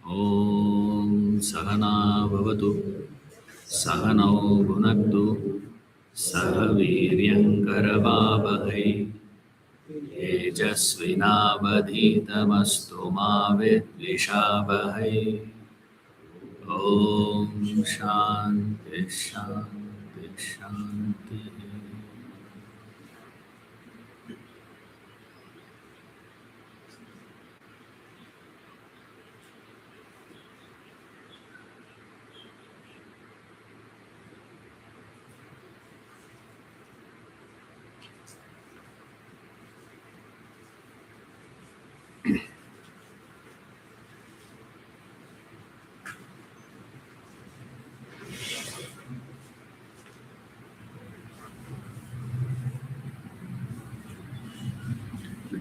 Om Sahana Bhavatu Sahanau Bhunaktu Sahaviryankaravavahai Tejasvinavadhitamastu ma vidvishavahai. Om Shanti Shanti Shanti.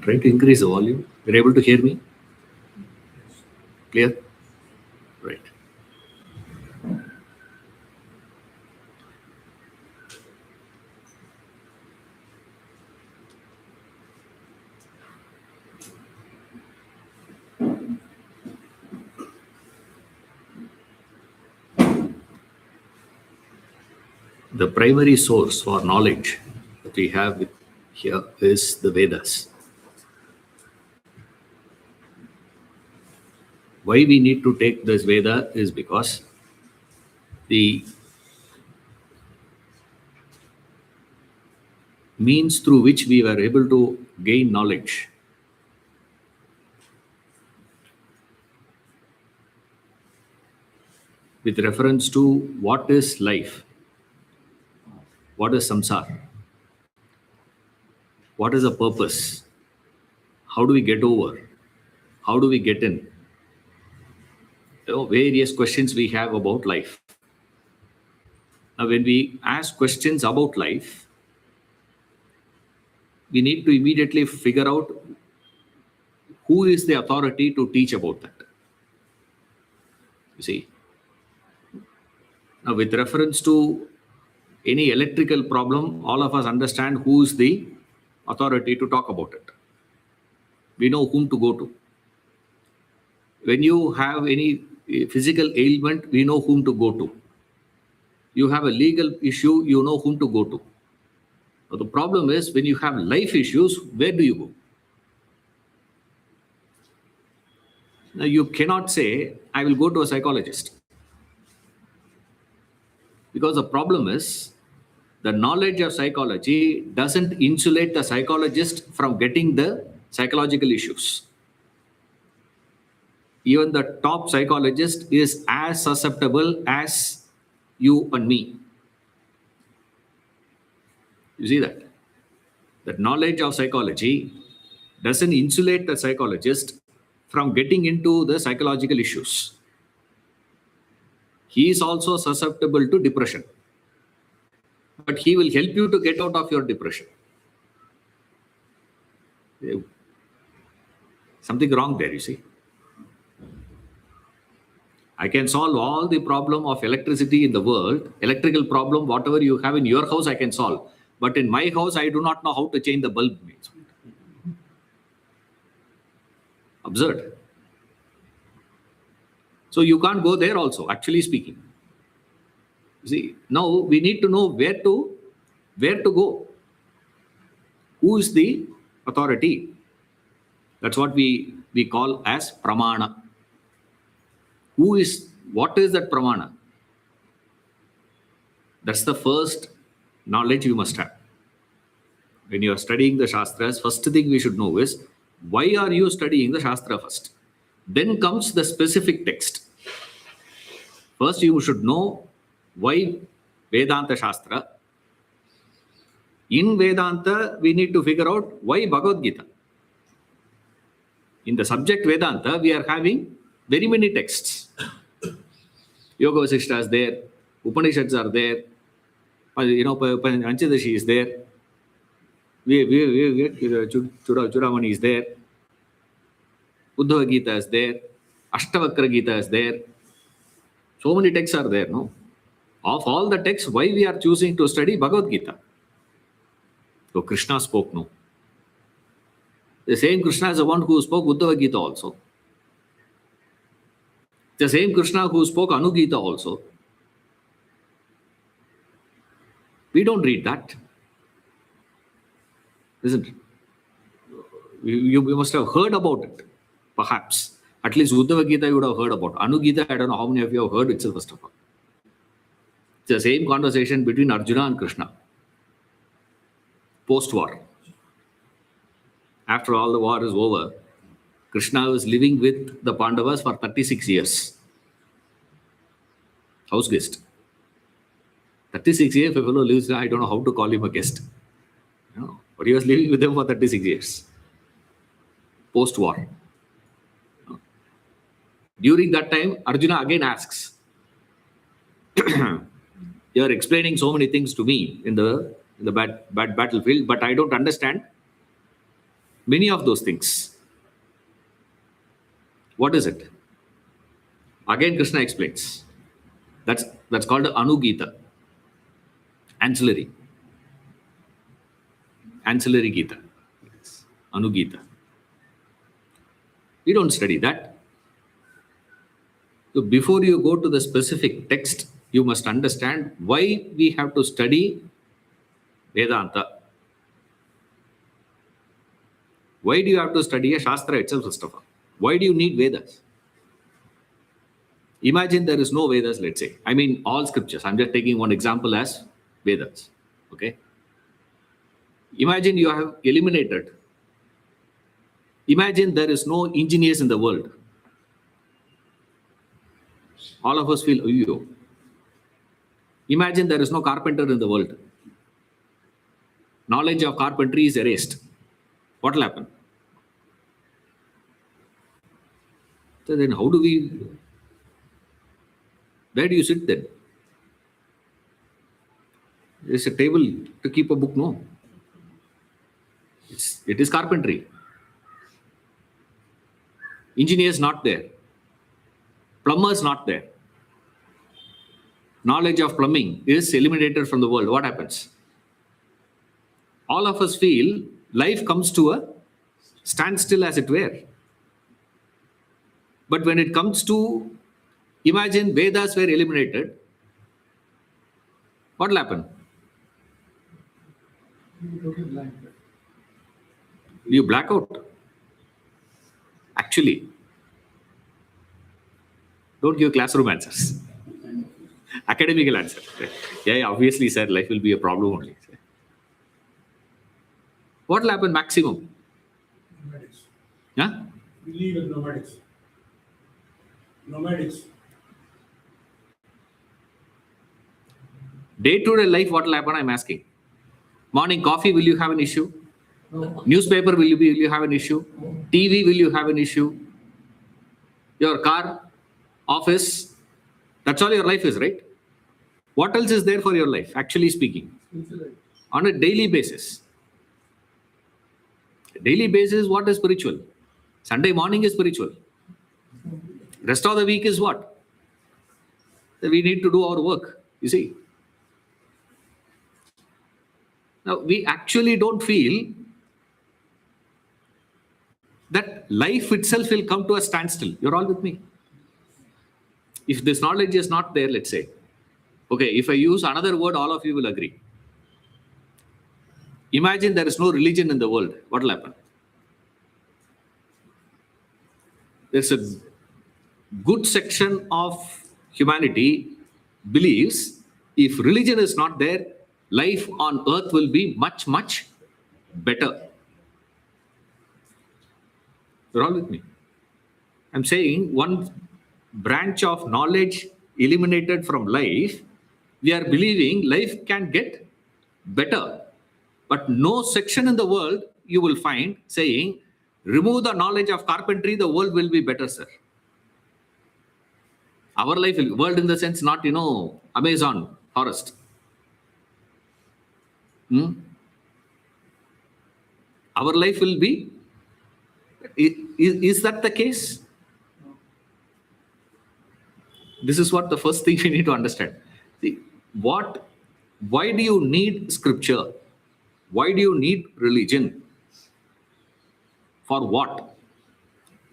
Try to increase the volume. You're able to hear me? Clear? Right. The primary source for knowledge that we have here is the Vedas. Why we need to take this Veda is because the means through which we were able to gain knowledge with reference to what is life, what is samsara, what is a purpose, how do we get over, how do we get in, various questions we have about life. Now, when we ask questions about life, we need to immediately figure out who is the authority to teach about that. You see, now with reference to any electrical problem, all of us understand who is the authority to talk about it. We know whom to go to. When you have any physical ailment, we know whom to go to. You have a legal issue, you know whom to go to. But the problem is when you have life issues, where do you go? Now you cannot say, I will go to a psychologist. Because the problem is, the knowledge of psychology doesn't insulate the psychologist from getting the psychological issues. Even the top psychologist is as susceptible as you and me. You see that? That knowledge of psychology doesn't insulate the psychologist from getting into the psychological issues. He is also susceptible to depression. But he will help you to get out of your depression. Something wrong there, you see. I can solve all the problem of electricity in the world, electrical problem, whatever you have in your house, I can solve. But in my house, I do not know how to change the bulb. Absurd. So you can't go there also, actually speaking. You see, now we need to know where to go. Who is the authority? That's what we call as pramana. What is that pramana? That's the first knowledge you must have. When you are studying the Shastras, first thing we should know is, why are you studying the Shastra first? Then comes the specific text. First you should know why Vedanta Shastra. In Vedanta, we need to figure out why Bhagavad Gita. In the subject Vedanta, we are having very many texts. Yoga Vasishtha is there, Upanishads are there, Panchadashi is there, Chudamani is there, Uddhava Gita is there, Ashtavakra Gita is there. So many texts are there, no? Of all the texts, why we are choosing to study Bhagavad Gita? So Krishna spoke, no? The same Krishna is the one who spoke Uddhava Gita also. The same Krishna who spoke Anugita also. We don't read that, isn't it? You must have heard about it, perhaps. At least Uddhava Gita you would have heard about. Anugita, I don't know how many of you have heard it, first of all. It's the same conversation between Arjuna and Krishna. Post-war. After all the war is over, Krishna was living with the Pandavas for 36 years. House guest. 36 years, if a fellow lives, I don't know how to call him a guest. But he was living with them for 36 years. Post-war. During that time, Arjuna again asks, you are explaining so many things to me in the bad battlefield, but I don't understand many of those things. What is it? Again, Krishna explains. That's called Anugita. Ancillary Gita. Anugita. We don't study that. So before you go to the specific text, you must understand why we have to study Vedanta. Why do you have to study a Shastra itself, first of all? Why do you need Vedas? Imagine there is no Vedas, let's say. I mean, all scriptures. I'm just taking one example as Vedas. Okay? Imagine you have eliminated. Imagine there is no engineers in the world. All of us feel, oh. Imagine there is no carpenter in the world. Knowledge of carpentry is erased. What will happen? So then where do you sit then? There's a table to keep a book, no? It is carpentry. Engineers not there. Plumbers not there. Knowledge of plumbing is eliminated from the world. What happens? All of us feel life comes to a standstill, as it were. But when it comes to, imagine Vedas were eliminated, what will happen? You black out. Actually, don't give classroom answers. Academical answer. Yeah, obviously, sir, life will be a problem only. What will happen maximum? Nomadics. Yeah? We live in nomadics. Day-to-day life, what will happen? I'm asking. Morning coffee, will you have an issue? No. Newspaper, will you have an issue? TV, will you have an issue? Your car, office, that's all your life is, right? What else is there for your life, actually speaking? On a daily basis. Daily basis, what is spiritual? Sunday morning is spiritual. Rest of the week is what? We need to do our work, you see. Now, we actually don't feel that life itself will come to a standstill. You're all with me. If this knowledge is not there, let's say, okay, if I use another word, all of you will agree. Imagine there is no religion in the world. What will happen? There's a good section of humanity believes if religion is not there, life on earth will be much, much better. You're all with me. I'm saying one branch of knowledge eliminated from life, we are believing life can get better. But no section in the world you will find saying, remove the knowledge of carpentry, the world will be better, sir. Our life, world in the sense, not, Amazon forest. Our life will be, is that the case? This is what the first thing we need to understand. See, why do you need scripture? Why do you need religion? For what?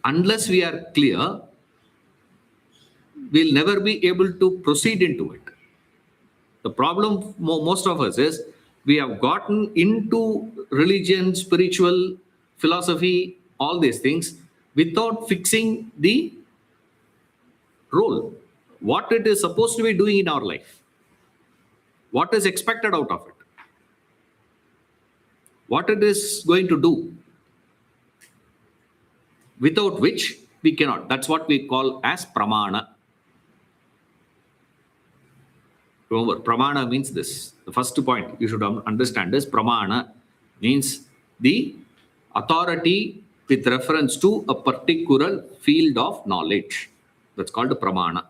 Unless we are clear we'll never be able to proceed into it. The problem most of us is we have gotten into religion, spiritual, philosophy, all these things without fixing the role, what it is supposed to be doing in our life, what is expected out of it, what it is going to do, without which we cannot. That's what we call as pramana. Remember, pramana means this. The first point you should understand is pramana means the authority with reference to a particular field of knowledge. That's called pramana.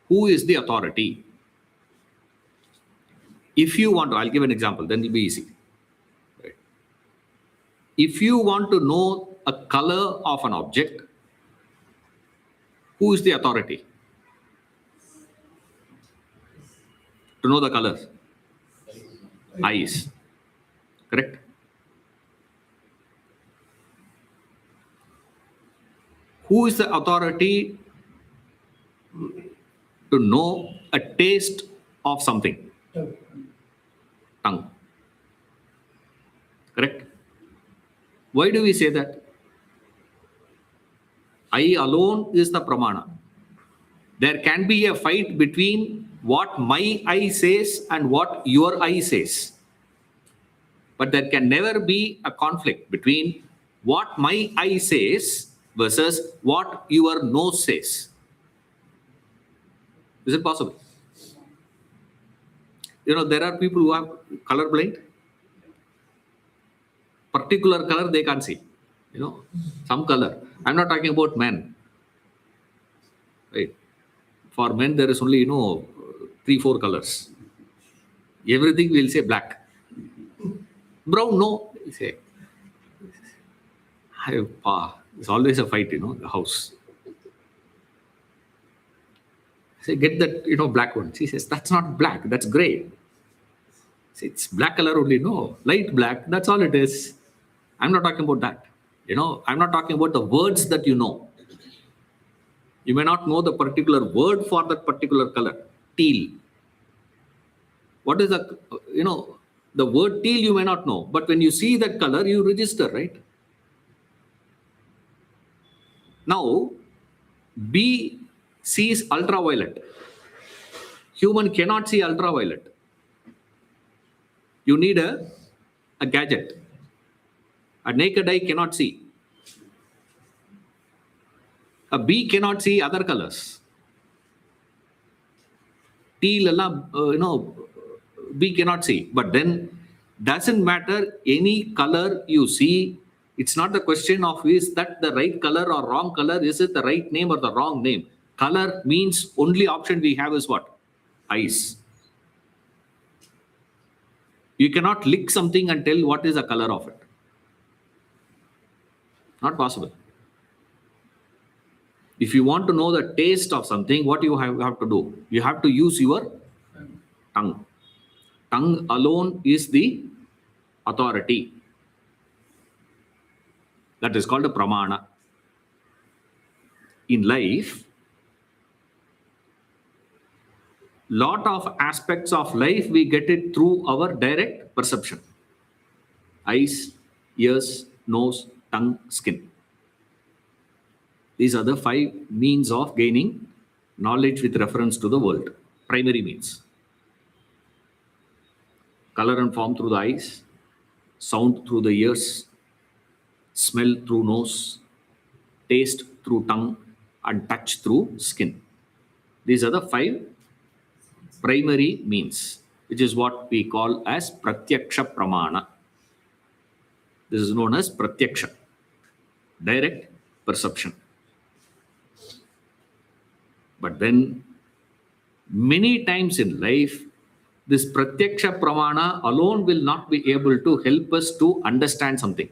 Who is the authority? If you want to, I'll give an example, then it'll be easy. Right. If you want to know a color of an object, who is the authority to know the color? Eyes. Correct? Who is the authority to know a taste of something? Tongue. Correct? Why do we say that? Eye alone is the pramana. There can be a fight between what my eye says and what your eye says. But there can never be a conflict between what my eye says versus what your nose says. Is it possible? There are people who are colorblind. Particular color they can't see. Some color. I'm not talking about men. Right? For men, there is only, 3-4 colors. Everything will say black. Brown, no. You say, it's always a fight, the house. I say, get that, black one. She says, that's not black, that's gray. I say, it's black color only. No, light black, that's all it is. I'm not talking about that. I'm not talking about the words that you know. You may not know the particular word for that particular color. Teal. What is the word teal you may not know. But when you see that color, you register, right? Now, B sees ultraviolet. Human cannot see ultraviolet. You need a gadget. A naked eye cannot see. A bee cannot see other colors. Teal, bee cannot see. But then, doesn't matter any color you see. It's not the question of is that the right color or wrong color. Is it the right name or the wrong name? Color means only option we have is what? Eyes. You cannot lick something and tell what is the color of it. Not possible. If you want to know the taste of something, what you have to do? You have to use your tongue. Tongue alone is the authority. That is called a pramana. In life, lot of aspects of life, we get it through our direct perception. Eyes, ears, nose, tongue, skin. These are the 5 means of gaining knowledge with reference to the world. Primary means. Color and form through the eyes, sound through the ears, smell through nose, taste through tongue, and touch through skin. These are the 5 primary means, which is what we call as pratyaksha pramana. This is known as pratyaksha, direct perception. But then, many times in life, this pratyaksha pramana alone will not be able to help us to understand something.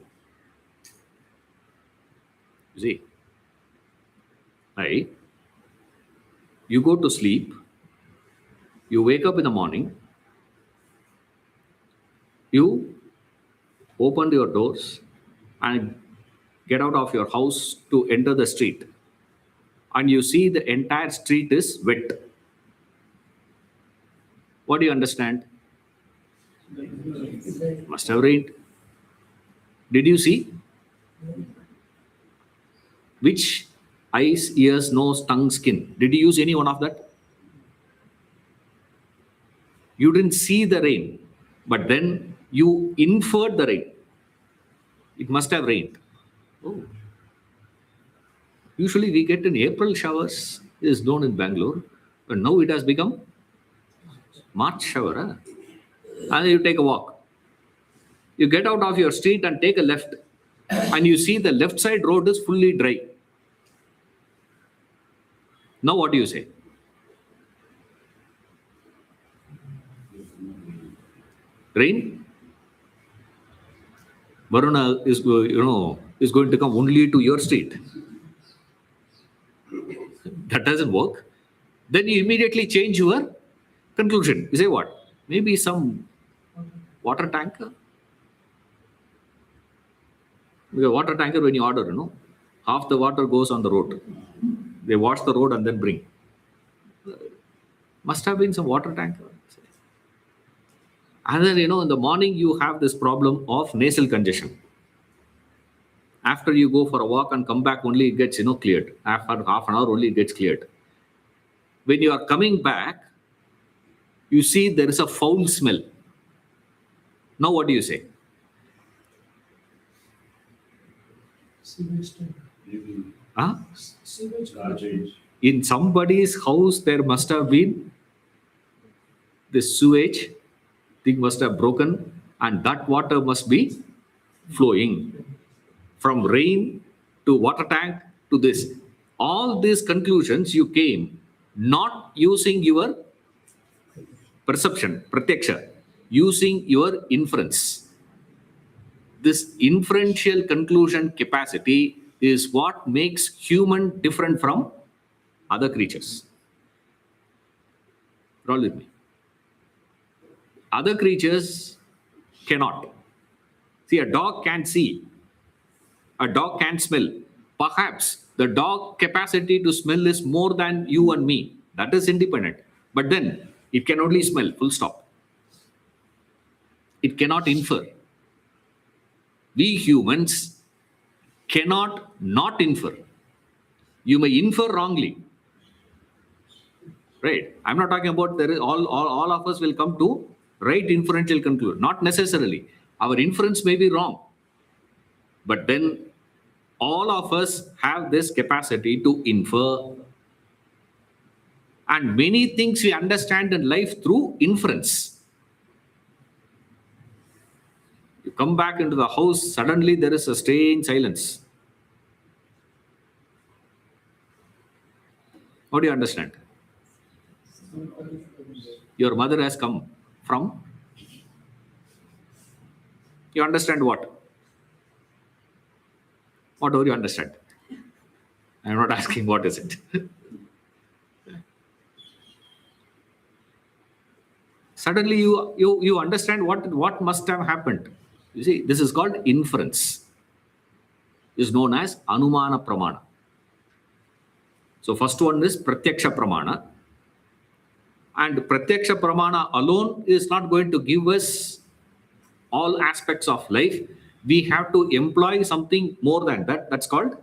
You see, right? You go to sleep, you wake up in the morning, you open your doors and get out of your house to enter the street. and you see the entire street is wet. What do you understand? Must have rained. Did you see? Which eyes, ears, nose, tongue, skin? Did you use any one of that? You didn't see the rain, but then you inferred the rain. It must have rained. Oh. Usually we get in April showers, is known in Bangalore, but now it has become March shower. Huh? And you take a walk. You get out of your street and take a left, and you see the left side road is fully dry. Now what do you say? Rain? Varuna is going to come only to your street. That doesn't work. Then you immediately change your conclusion. You say what? Maybe some water tanker. Because water tanker, when you order, half the water goes on the road. They wash the road and then bring. Must have been some water tanker. And then, in the morning, you have this problem of nasal congestion. After you go for a walk and come back, only it gets, cleared. After half an hour, only it gets cleared. When you are coming back, you see there is a foul smell. Now, what do you say? Sewage tank. Huh? Sewage Garbage. In somebody's house, there must have been the sewage thing must have broken, and that water must be flowing from rain to water tank to this. All these conclusions you came not using your perception, pratyaksha, using your inference. This inferential conclusion capacity is what makes human different from other creatures. Roll with me. Other creatures cannot. See, a dog can't see. A dog can't smell. Perhaps the dog capacity to smell is more than you and me. That is independent. But then it can only smell, full stop. It cannot infer. We humans cannot not infer. You may infer wrongly. Right? I'm not talking about there is all of us will come to right inferential conclusion. Not necessarily. Our inference may be wrong. But then all of us have this capacity to infer. And many things we understand in life through inference. You come back into the house, suddenly there is a strange silence. What do you understand? Your mother has come from? You understand what? What do you understand? I'm not asking what is it. Suddenly you understand what must have happened. You see, this is called inference. Is known as Anumana Pramana. So first one is Pratyaksha Pramana. And Pratyaksha Pramana alone is not going to give us all aspects of life. We have to employ something more than that. That's called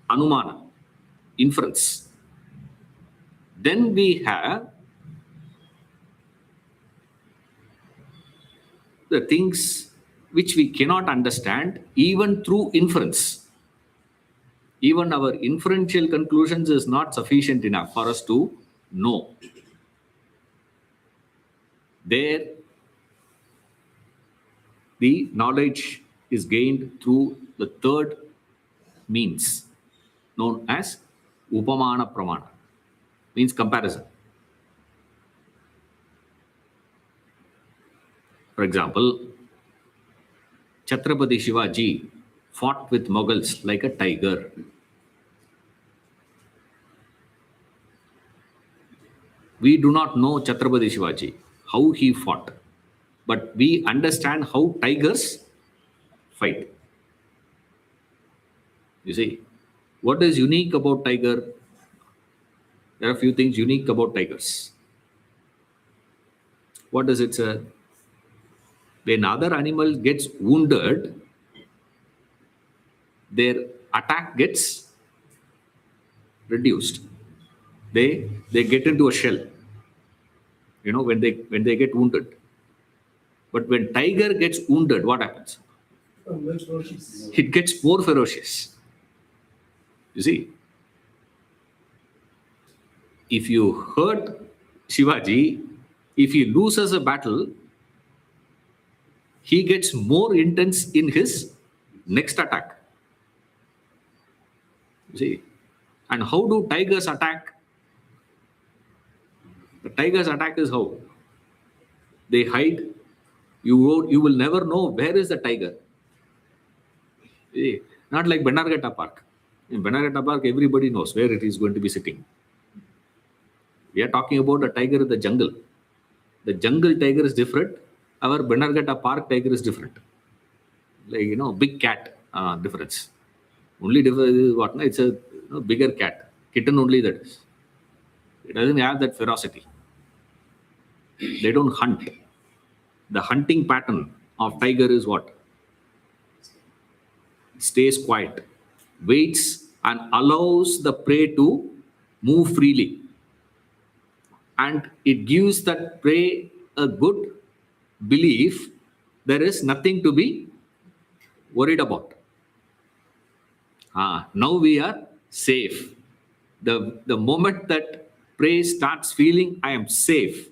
Anumana, inference. Then we have the things which we cannot understand even through inference. Even our inferential conclusions is not sufficient enough for us to know. There, the knowledge is gained through the third means known as Upamana Pramana, means comparison. For example, Chhatrapati Shivaji fought with Mughals like a tiger. We do not know Chhatrapati Shivaji, how he fought, but we understand how tigers fight. You see, what is unique about tiger? There are a few things unique about tigers. What does it say? When other animal gets wounded, their attack gets reduced. They get into a shell, when they get wounded. But when tiger gets wounded, what happens? Which verses? It gets more ferocious. You see, if you hurt Shivaji, if he loses a battle, he gets more intense in his next attack. You see, and how do tigers attack? The tigers attack is how? They hide. You will never know where is the tiger. Not like Bannerghatta Park. In Bannerghatta Park, everybody knows where it is going to be sitting. We are talking about a tiger in the jungle. The jungle tiger is different. Our Bannerghatta Park tiger is different. Like, big cat difference. Only difference is what? It's a bigger cat. Kitten only that is. It doesn't have that ferocity. They don't hunt. The hunting pattern of tiger is what? Stays quiet, waits, and allows the prey to move freely. And it gives that prey a good belief there is nothing to be worried about. Now we are safe. The moment that prey starts feeling I am safe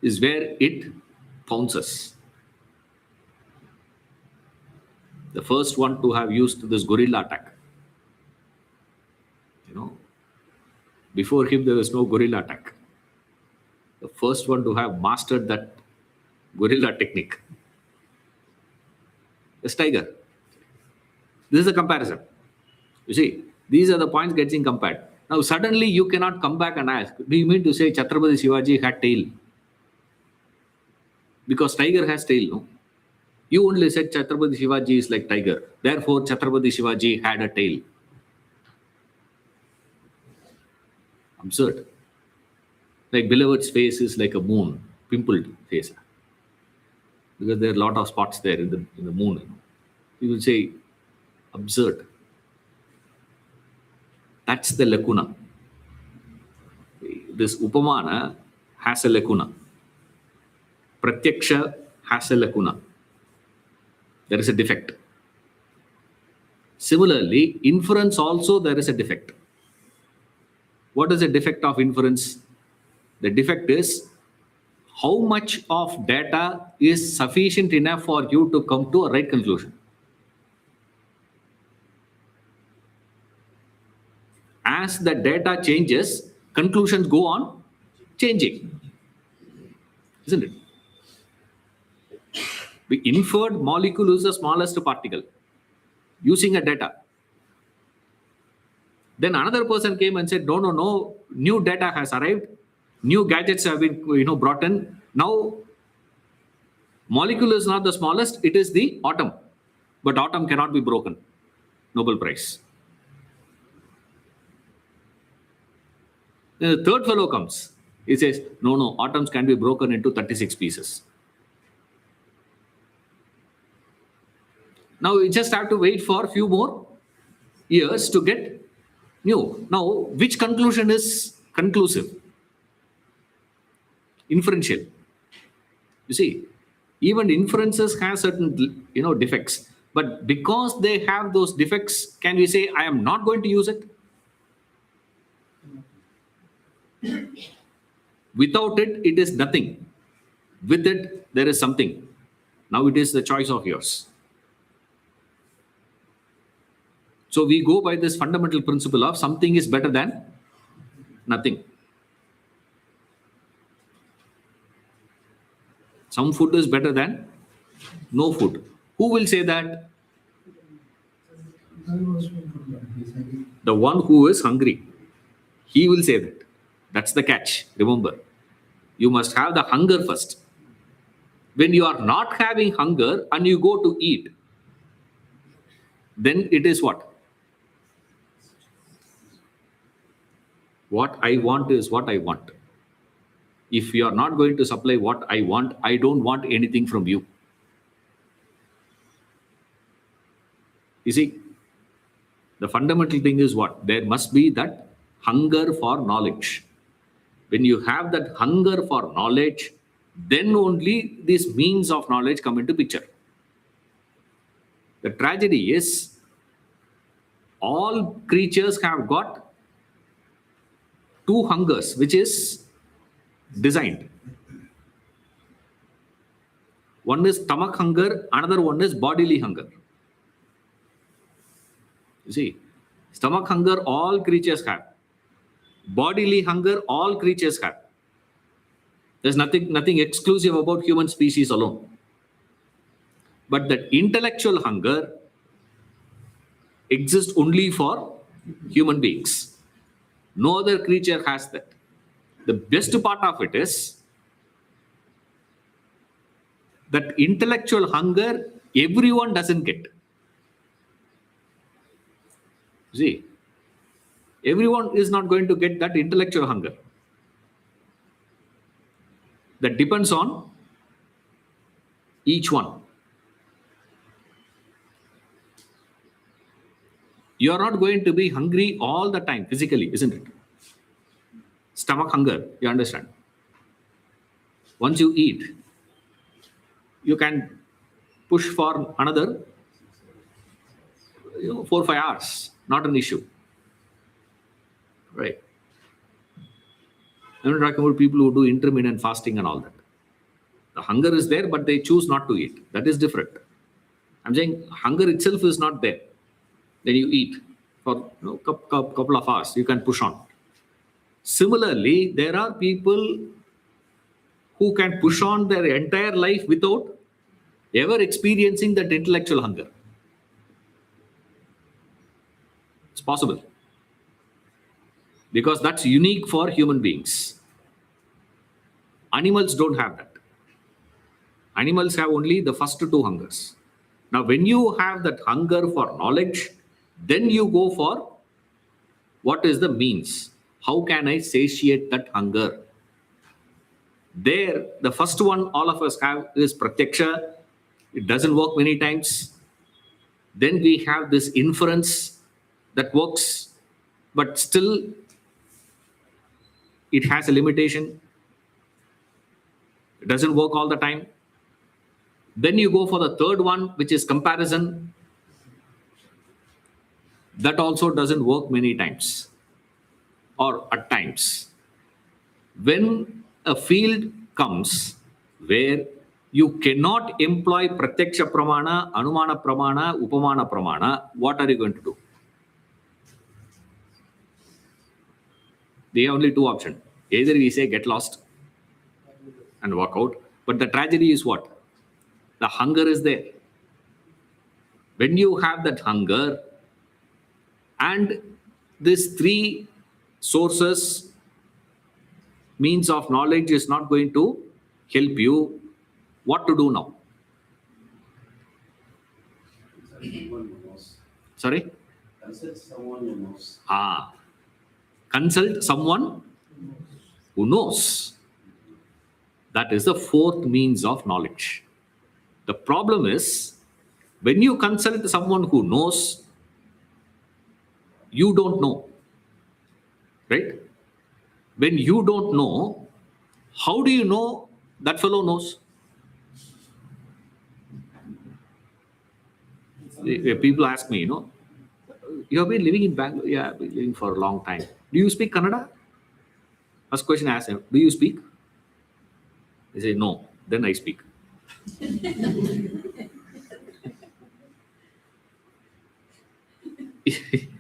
is where it pounces. The first one to have used this gorilla attack. Before him there was no gorilla attack. The first one to have mastered that gorilla technique is tiger. This is a comparison. You see, these are the points getting compared. Now suddenly you cannot come back and ask, do you mean to say Chhatrapati Shivaji had tail? Because tiger has tail, no? You only said Chhatrapati Shivaji is like tiger. Therefore, Chhatrapati Shivaji had a tail. Absurd. Like beloved's face is like a moon, pimpled face. Because there are a lot of spots there in the moon. You will say, absurd. That's the lacuna. This Upamana has a lacuna. Pratyaksha has a lacuna. There is a defect. Similarly, inference also there is a defect. What is the defect of inference? The defect is how much of data is sufficient enough for you to come to a right conclusion. As the data changes, conclusions go on changing. Isn't it? We inferred molecule is the smallest particle using a data. Then another person came and said, no, new data has arrived. New gadgets have been brought in. Now, molecule is not the smallest, it is the atom. But atom cannot be broken. Nobel Prize. Then the third fellow comes. He says, no, atoms can be broken into 36 pieces. Now we just have to wait for a few more years to get new. Now, which conclusion is conclusive? Inferential. You see, even inferences have certain defects. But because they have those defects, can we say, I am not going to use it? Without it, it is nothing. With it, there is something. Now it is the choice of yours. So we go by this fundamental principle of something is better than nothing. Some food is better than no food. Who will say that? The one who is hungry. He will say that. That's the catch. Remember, you must have the hunger first. When you are not having hunger and you go to eat, then it is what? What I want is what I want. If you are not going to supply what I want, I don't want anything from you. You see, the fundamental thing is what? There must be that hunger for knowledge. When you have that hunger for knowledge, then only these means of knowledge come into picture. The tragedy is all creatures have got two hungers, which is designed. One is stomach hunger, another one is bodily hunger. You see, stomach hunger all creatures have. Bodily hunger all creatures have. There's nothing exclusive about human species alone. But that intellectual hunger exists only for human beings. No other creature has that. The best part of it is that intellectual hunger everyone doesn't get. See, everyone is not going to get that intellectual hunger. That depends on each one. You are not going to be hungry all the time physically, isn't it? Stomach hunger, you understand. Once you eat, you can push for another 4 or 5 hours, not an issue. Right. I'm not talking about people who do intermittent fasting and all that. The hunger is there, but they choose not to eat. That is different. I'm saying hunger itself is not there. Then you eat for couple of hours. You can push on. Similarly, there are people who can push on their entire life without ever experiencing that intellectual hunger. It's possible. Because that's unique for human beings. Animals don't have that. Animals have only the first two hungers. Now, when you have that hunger for knowledge, then you go for what is the means? How can I satiate that hunger? There, the first one all of us have is pratyaksha. It doesn't work many times. Then we have this inference that works, but still it has a limitation. It doesn't work all the time. Then you go for the third one, which is comparison. That also doesn't work many times or at times. When a field comes where you cannot employ pratyaksha pramana, anumana pramana, upamana pramana, what are you going to do? They have only two options. Either we say get lost and walk out. But the tragedy is what? The hunger is there. When you have that hunger and these three sources, means of knowledge is not going to help you, what to do now? Someone who knows. Sorry? Consult someone who knows. Consult someone who knows. That is the fourth means of knowledge. The problem is, when you consult someone who knows, you don't know. Right? When you don't know, how do you know that fellow knows? People ask me, you have been living in Bangalore? Yeah, I've been living for a long time. Do you speak Kannada? First question I ask him, do you speak? They say, no. Then I speak.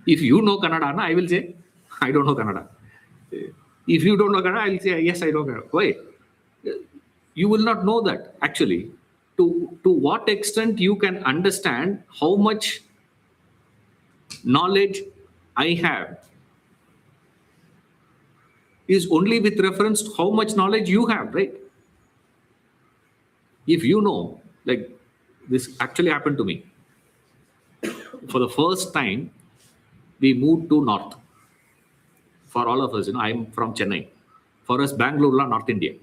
If you know Kannada, I will say, I don't know Kannada. If you don't know Kannada, I will say, yes, I know Kannada. Why? You will not know that, actually. To what extent you can understand how much knowledge I have is only with reference to how much knowledge you have, right? If you know, like this actually happened to me. For the first time, we moved to north for all of us, I'm from Chennai. For us, Bangalore, North India.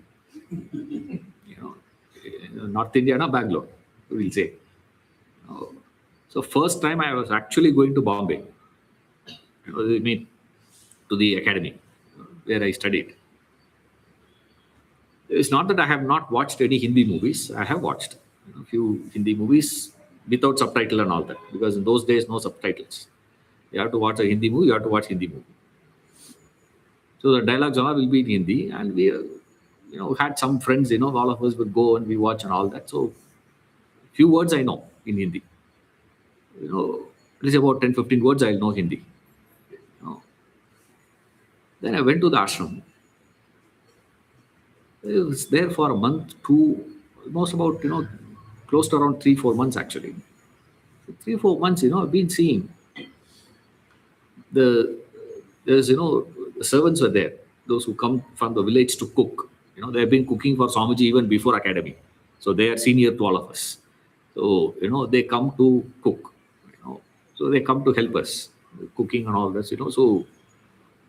North India, na Bangalore, we'll say. So first time I was actually going to Bombay, I mean, to the academy where I studied. It's not that I have not watched any Hindi movies. I have watched a few Hindi movies without subtitle and all that, because in those days, no subtitles. You have to watch a Hindi movie, you have to watch Hindi movie. So the dialogues all will be in Hindi, and we, had some friends, all of us would go and we watch and all that. So few words I know in Hindi. At least about 10, 15 words I'll know Hindi. Then I went to the ashram. I was there for a month, almost about, close to around 3-4 months actually. 3-4 months, I've been seeing the servants were there, those who come from the village to cook. They have been cooking for Swamiji even before academy. So they are senior to all of us. So, they come to cook. So they come to help us, cooking and all this, So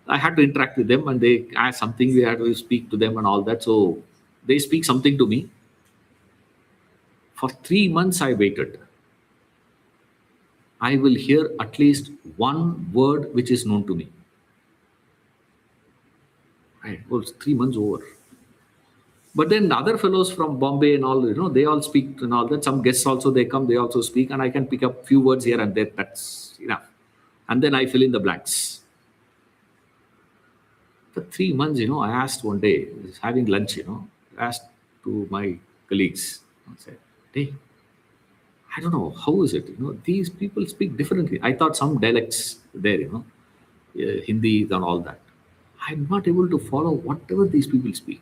I had to interact with them, and they asked something, we had to speak to them and all that. So they speak something to me. For 3 months I waited. I will hear at least one word which is known to me. Right. Well, 3 months over. But then the other fellows from Bombay and all, they all speak and all that. Some guests also, they come, they also speak, and I can pick up few words here and there. That's enough. And then I fill in the blanks. For 3 months, I asked one day, I was having lunch, I asked to my colleagues, I said, hey, I don't know, how is it? These people speak differently. I thought some dialects there, Hindi and all that. I'm not able to follow whatever these people speak.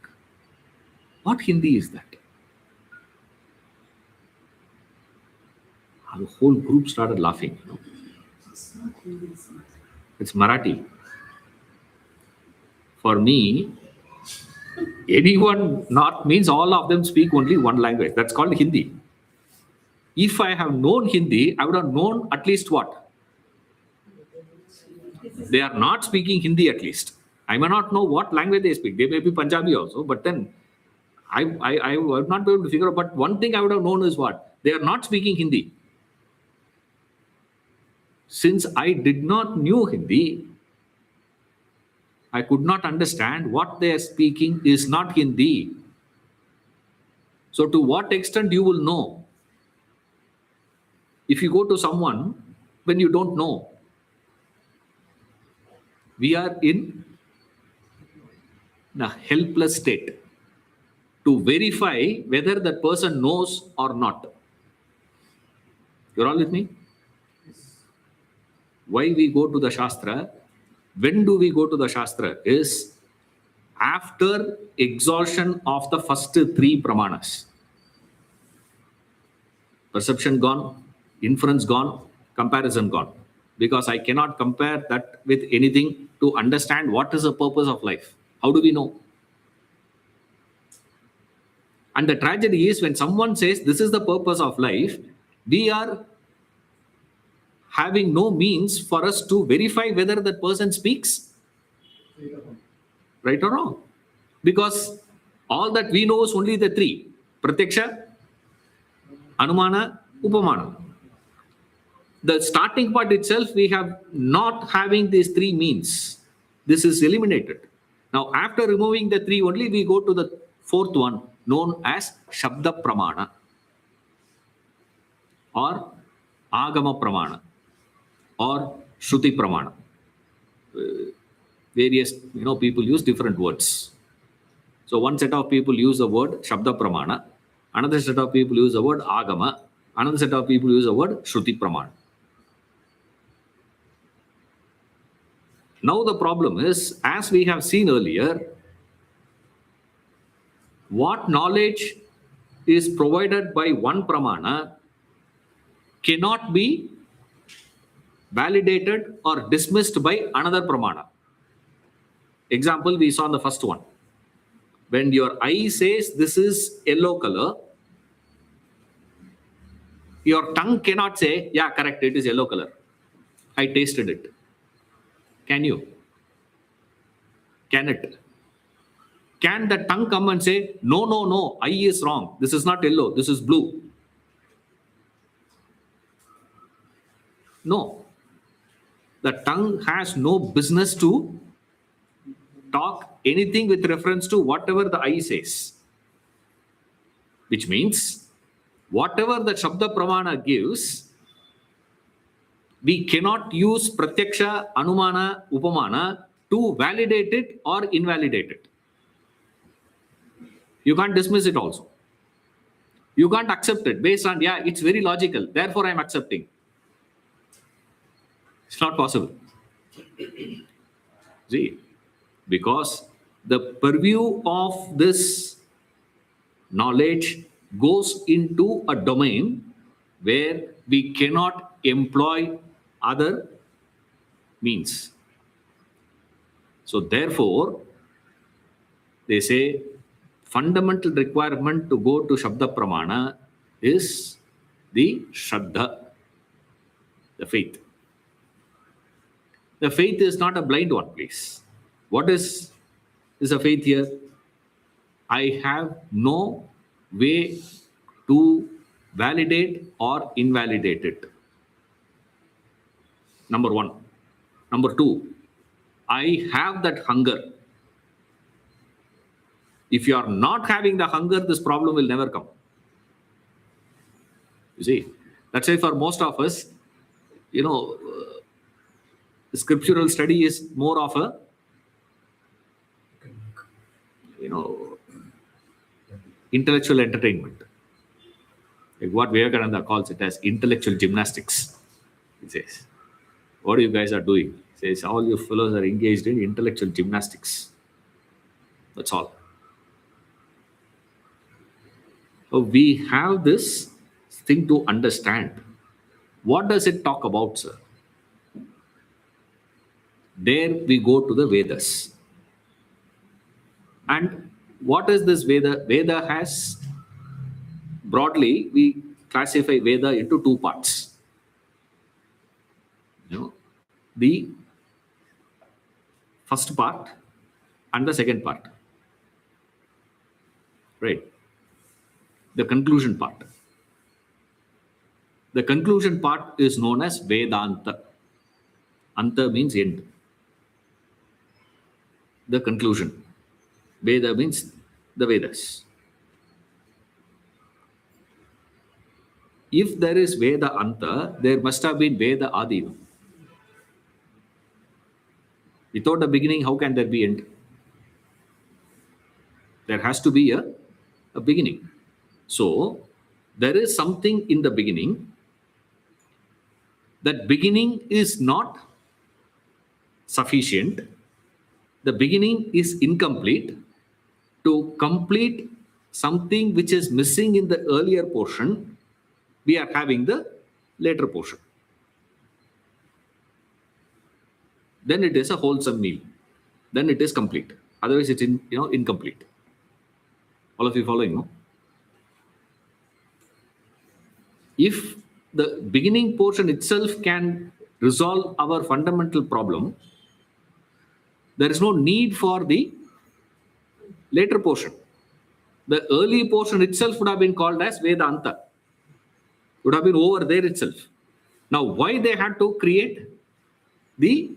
What Hindi is that? And the whole group started laughing. It's Marathi. For me, anyone not means all of them speak only one language. That's called Hindi. If I have known Hindi, I would have known at least what? They are not speaking Hindi at least. I may not know what language they speak. They may be Punjabi also, but then I would not be able to figure out. But one thing I would have known is what? They are not speaking Hindi. Since I did not knew Hindi, I could not understand what they are speaking is not Hindi. So to what extent you will know? If you go to someone when you don't know, we are in a helpless state to verify whether that person knows or not. You're all with me? Why we go to the Shastra? When do we go to the Shastra? Is after exhaustion of the first 3 pramanas. Perception gone, inference gone, comparison gone. Because I cannot compare that with anything to understand what is the purpose of life. How do we know? And the tragedy is when someone says this is the purpose of life, we are having no means for us to verify whether that person speaks right or wrong. Because all that we know is only the 3. Pratyaksha, Anumana, Upamana. The starting part itself, we have not having these 3 means. This is eliminated. Now, after removing the 3 only, we go to the 4th one, known as Shabda Pramana or Agama Pramana or Shruti Pramana. Various people use different words. So one set of people use the word Shabda Pramana, another set of people use the word Agama, another set of people use the word Shruti Pramana. Now the problem is, as we have seen earlier, what knowledge is provided by one pramana cannot be validated or dismissed by another pramana. Example, we saw in the first one. When your eye says this is yellow color, your tongue cannot say, yeah, correct, it is yellow color. I tasted it. Can you? Can it? Can the tongue come and say, no, no, no, I is wrong. This is not yellow, this is blue? No. The tongue has no business to talk anything with reference to whatever the eye says. Which means, whatever the Shabda Pramana gives, we cannot use Pratyaksha, Anumana, Upamana to validate it or invalidate it. You can't dismiss it also. You can't accept it based on, yeah, it's very logical, therefore I'm accepting. It's not possible. See, because the purview of this knowledge goes into a domain where we cannot employ other means. So therefore, they say fundamental requirement to go to Shabda Pramana is the Shraddha, the faith. The faith is not a blind one, please. What is a faith here? I have no way to validate or invalidate it. Number one. Number two, I have that hunger. If you are not having the hunger, this problem will never come. You see, that's why for most of us, scriptural study is more of a, intellectual entertainment. Like what Vivekananda calls it as intellectual gymnastics. He says, what you guys are doing? He says, all you fellows are engaged in intellectual gymnastics. That's all. So we have this thing to understand. What does it talk about, sir? There we go to the Vedas. And what is this Veda? Veda has, broadly, we classify Veda into two parts. The first part and the second part. Right? The conclusion part. The conclusion part is known as Vedanta. Anta means end. The conclusion. Veda means the Vedas. If there is Veda Anta, there must have been Veda Adi. Without a beginning, how can there be end? There has to be a beginning. So, there is something in the beginning. That beginning is not sufficient. The beginning is incomplete. To complete something which is missing in the earlier portion, we are having the later portion. Then it is a wholesome meal. Then it is complete. Otherwise, it's incomplete. All of you following, no? If the beginning portion itself can resolve our fundamental problem, there is no need for the later portion. The early portion itself would have been called as Vedanta. Would have been over there itself. Now, why they had to create the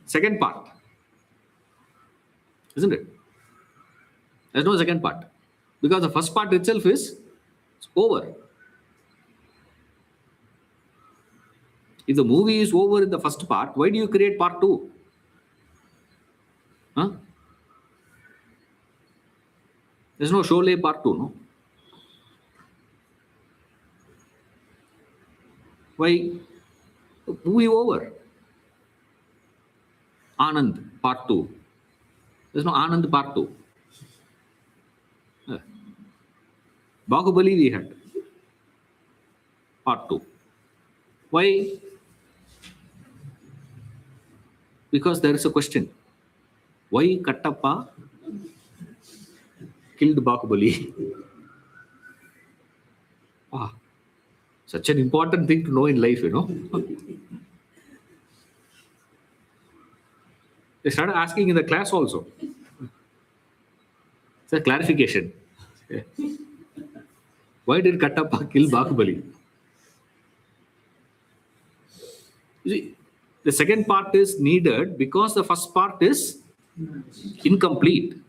second part? Isn't it? There's no second part. Because the first part itself is over. If the movie is over in the first part, why do you create part 2? Huh? There's no Sholay part 2, no? Why? Movie over. Anand part 2. There's no Anand part 2. Bahubali we had. Part 2. Why? Because there is a question. Why Kattappa killed Bahubali? Such an important thing to know in life, They started asking in the class also. It's a clarification. Why did Kattappa kill Bahubali? You see, the second part is needed because the first part is incomplete.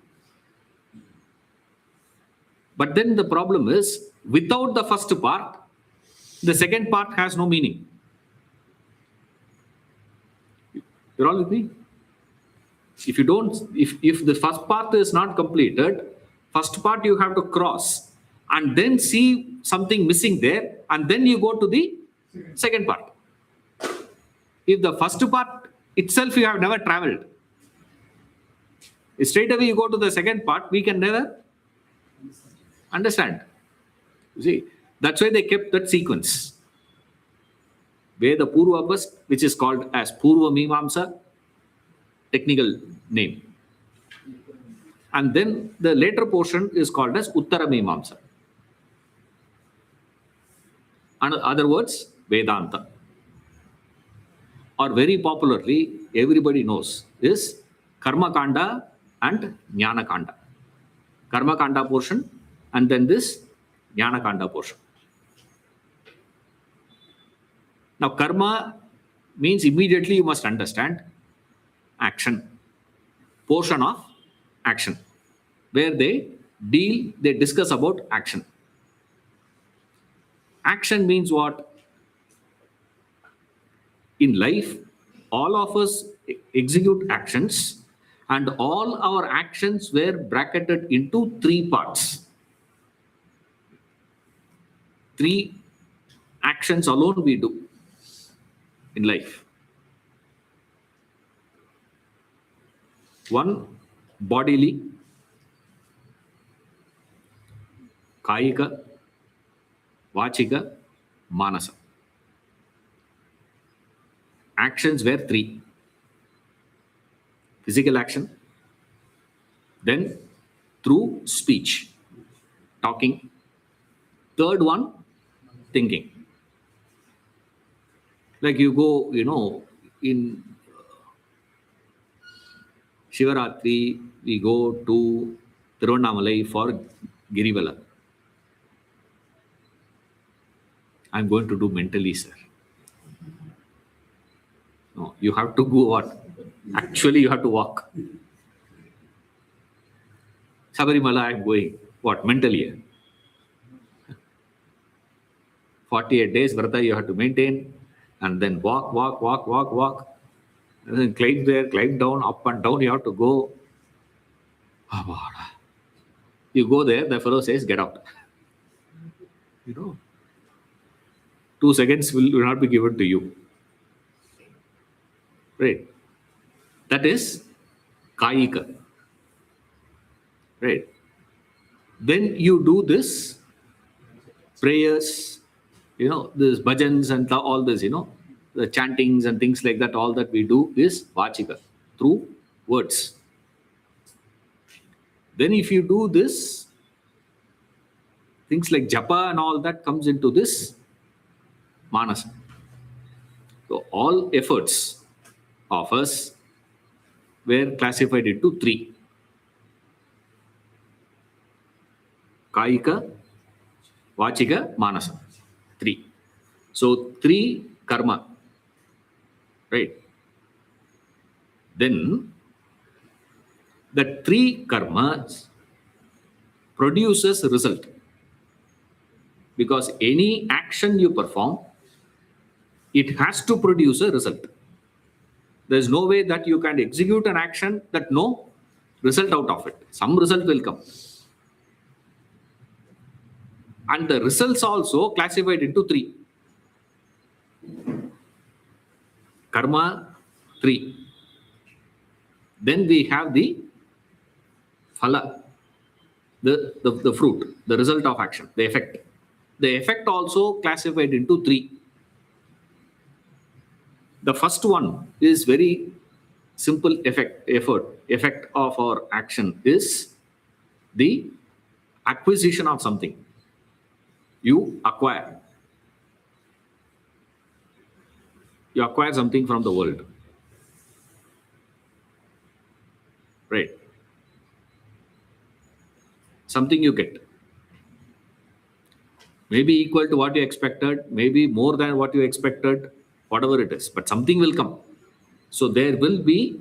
But then the problem is, without the first part, the second part has no meaning. You're all with me? If you don't, if the first part is not completed, first part you have to cross and then see something missing there, and then you go to the second part. If the first part itself you have never traveled, straight away you go to the second part, we can never understand. You see, that's why they kept that sequence. Veda Purvabhas, which is called as Purva Mimamsa, technical name. And then the later portion is called as Uttara Mimamsa. In other words, Vedanta. Or very popularly, everybody knows, is Karma Kanda and Jnana Kanda. Karma Kanda portion and then this Jnana Kanda portion. Now, karma means immediately you must understand action, portion of action, where they discuss about action. Action means what? In life, all of us execute actions, and all our actions were bracketed into three parts. Three actions alone we do in life. One, bodily, kayika, vachika, manasa. Actions were three. Physical action, then through speech, talking. Third one, thinking. Like you go, in Shivaratri, we go to Tiruvannamalai for Girivala. I'm going to do mentally, sir. No, you have to go what? Actually, you have to walk. Sabarimala, I'm going. What? Mentally. 48 days, Vrata, you have to maintain. And then walk. And then climb there, climb down, up and down, you have to go. You go there, the fellow says, get out. 2 seconds will not be given to you. Right? That is Kayika. Right? Then you do this prayers, this bhajans and all this, the chantings and things like that, all that we do is Vachika, through words. Then if you do this, things like japa and all that comes into this manasa. So all efforts of us were classified into three. Kayika, Vachika, Manasa. Three. So three karma. Right. Then the three karmas produces result. Because any action you perform, it has to produce a result. There's no way that you can execute an action that no result out of it. Some result will come. And the results also classified into three. Karma, three. Then we have the phala, the fruit, the result of action, the effect. The effect also classified into three. The first one is very simple effect of our action is the acquisition of something. You acquire something from the world. Right. Something you get. Maybe equal to what you expected, maybe more than what you expected, whatever it is, but something will come. So there will be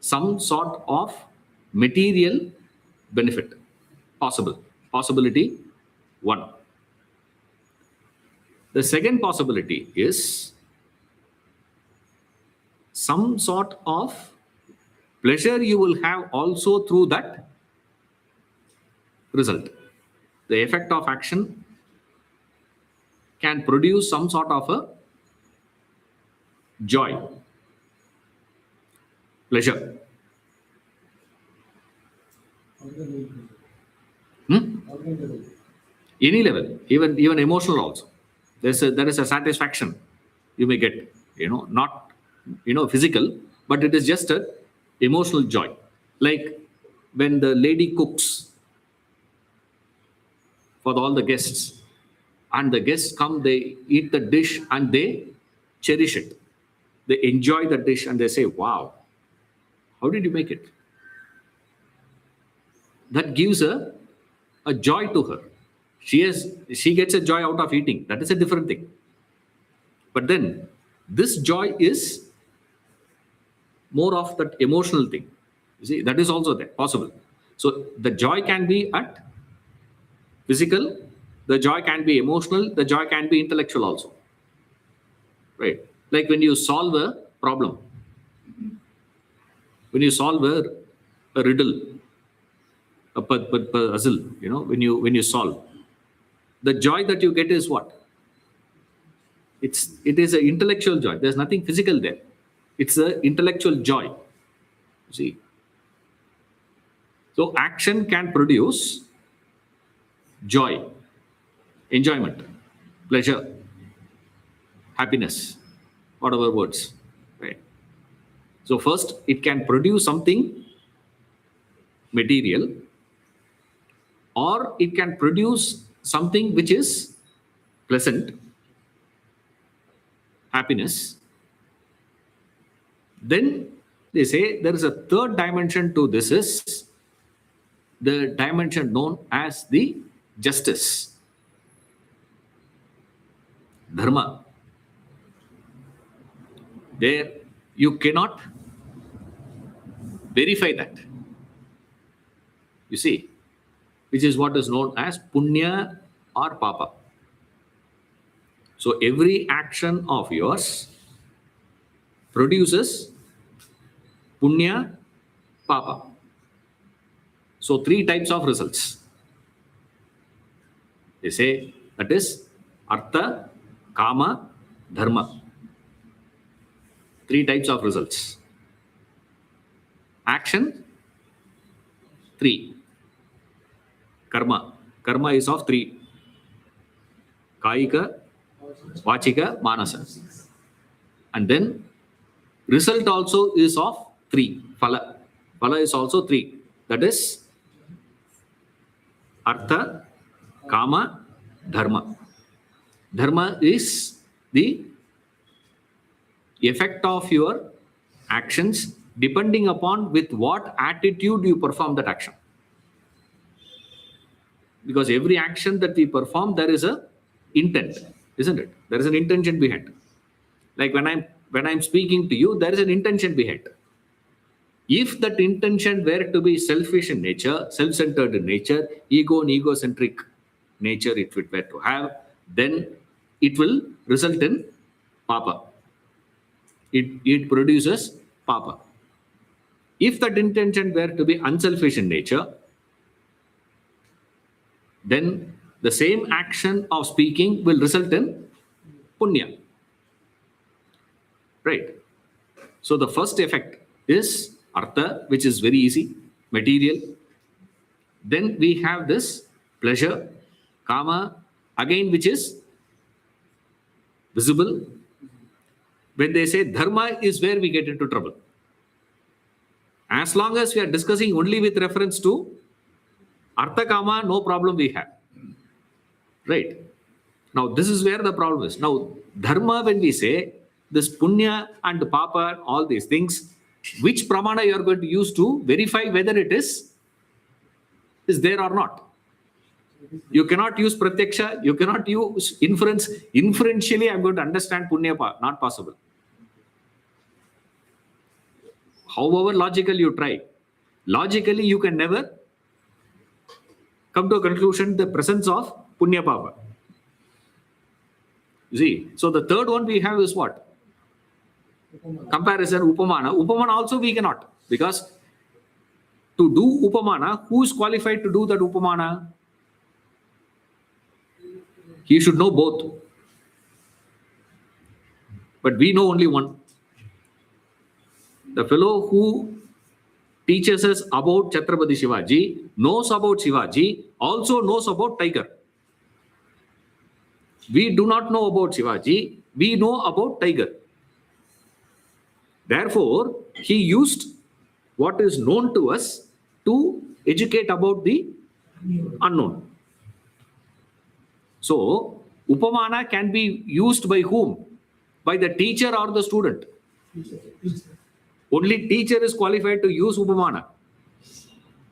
some sort of material benefit possible. Possibility one. The second possibility is some sort of pleasure you will have also through that result. The effect of action can produce some sort of a joy, pleasure. Any level, even emotional also. There is a satisfaction you may get, not physical, but it is just a emotional joy. Like when the lady cooks for all the guests, and the guests come, they eat the dish and they cherish it. They enjoy the dish and they say, "Wow, how did you make it?" That gives a joy to her. She gets a joy out of eating. That is a different thing. But then this joy is more of that emotional thing. You see, that is also there, possible. So the joy can be at physical, the joy can be emotional, the joy can be intellectual also. Right? Like when you solve a problem, when you solve a riddle, a puzzle, when you solve, the joy that you get is what? It is an intellectual joy. There's nothing physical there. It's an intellectual joy. See. So action can produce joy, enjoyment, pleasure, happiness, whatever words. Right. So first, it can produce something material, or it can produce something which is pleasant, happiness. Then they say there is a third dimension to this, is the dimension known as the justice, dharma. There you cannot verify that. You see, which is what is known as punya or papa. So every action of yours produces punya, papa. So three types of results. They say that is artha, kama, dharma. Three types of results. Action, three. Karma. Karma is of three. Kaika, vachika, manasa. And then result also is of three. Phala. Phala is also three. That is artha, kama, dharma. Dharma is the effect of your actions depending upon with what attitude you perform that action. Because every action that we perform, there is a intent, isn't it? There is an intention behind. Like when I'm speaking to you, there is an intention behind. If that intention were to be selfish in nature, self-centered in nature, ego and egocentric nature it were to have, then it will result in papa. It produces papa. If that intention were to be unselfish in nature, then the same action of speaking will result in punya. Right? So the first effect is artha, which is very easy, material. Then we have this pleasure, kama, again, which is visible. When they say dharma is where we get into trouble. As long as we are discussing only with reference to artha, kama, no problem we have. Right? Now, this is where the problem is. Now, dharma, when we say this punya and papa, all these things, which pramana you are going to use to verify whether it is there or not. You cannot use pratyaksha, you cannot use inference. Inferentially, I'm going to understand punya, not possible. However logical you try, logically you can never come to a conclusion the presence of punya papa. You see, so the third one we have is what? Comparison, upamana. Upamana also we cannot, because to do upamana, who is qualified to do that upamana? He should know both. But we know only one. The fellow who teaches us about Chhatrapati Shivaji knows about Shivaji, also knows about tiger. We do not know about Shivaji, we know about tiger. Therefore, he used what is known to us to educate about the unknown. So, upamana can be used by whom? By the teacher or the student. Only teacher is qualified to use upamana.